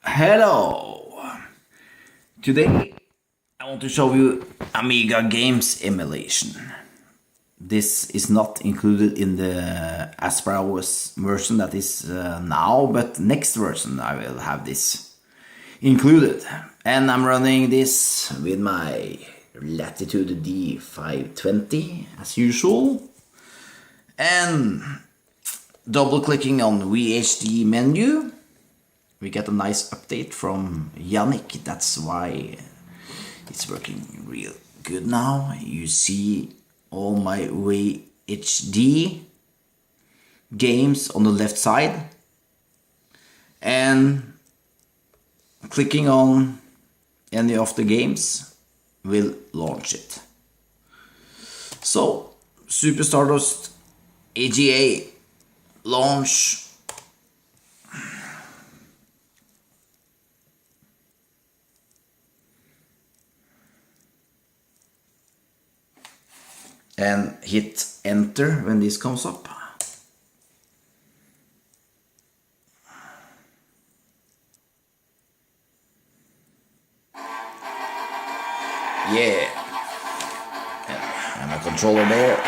Hello! Today I want to show you Amiga games emulation. This is not included in the AspireOS version that is now, but next version I will have this included. And I'm running this with my Latitude D520 as usual. And double clicking on VHD menu, we get a nice update from Yannick. That's why it's working real good now. You see all my VHD games on the left side, and clicking on any of the games will launch it. So Super Stardust AGA launch. And hit enter when this comes up. Yeah, and a controller there.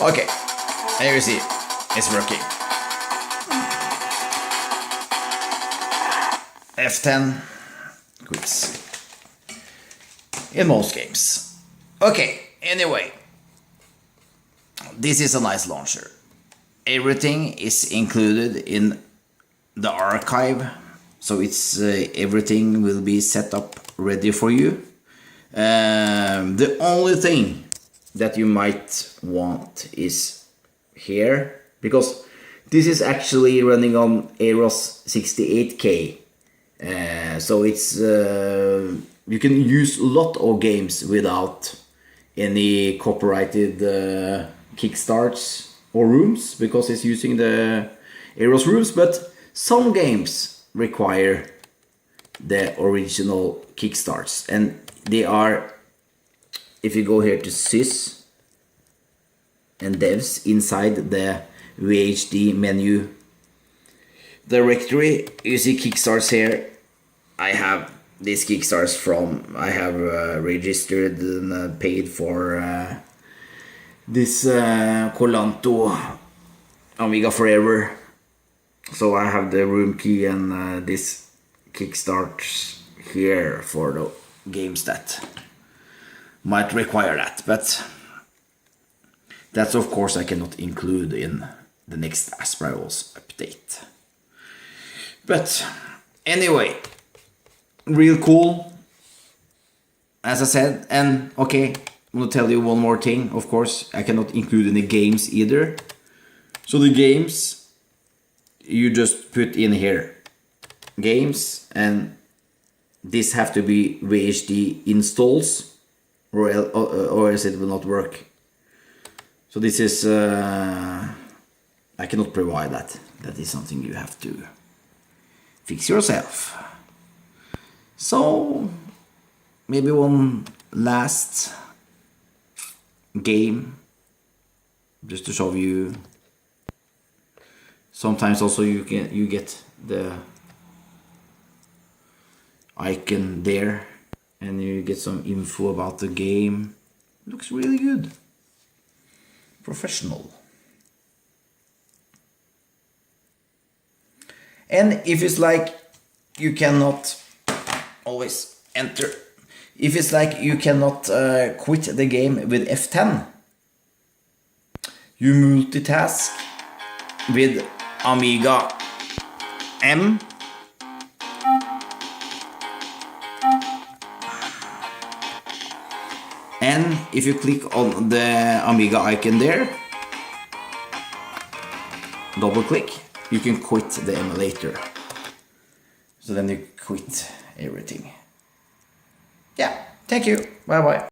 Okay, there you see, it's working. F10 quits in most games. Okay, anyway, this is a nice launcher. Everything is included in the archive, so it's everything will be set up ready for you. The only thing that you might want is here, because this is actually running on AspireOS 68K, so it's you can use a lot of games without any copyrighted kickstarts or rooms, because it's using the AspireOS rooms, but some games require the original kickstarts, and they are, if you go here to sys and devs, inside the VHD menu directory, you see kickstarts here. I have these kickstarts from, I have registered and paid for this Colanto Amiga Forever. So I have the room key and this kickstarts here for the games that might require that, but that's of course I cannot include in the next AspireOS update. But anyway, real cool, as I said. And okay, I'm gonna tell you one more thing. Of course, I cannot include any games either. So the games, you just put in here games, and this have to be VHD installs, or else it will not work. So this is I cannot provide that. That is something you have to fix yourself. So maybe one last game just to show you. Sometimes also you get the icon there, and you get some info about the game. Looks really good. Professional. And if it's like you cannot always enter, if it's like you cannot quit the game with F10, you multitask with Amiga M. And if you click on the Amiga icon there, double click, you can quit the emulator. So then you quit everything. Yeah, thank you, bye bye.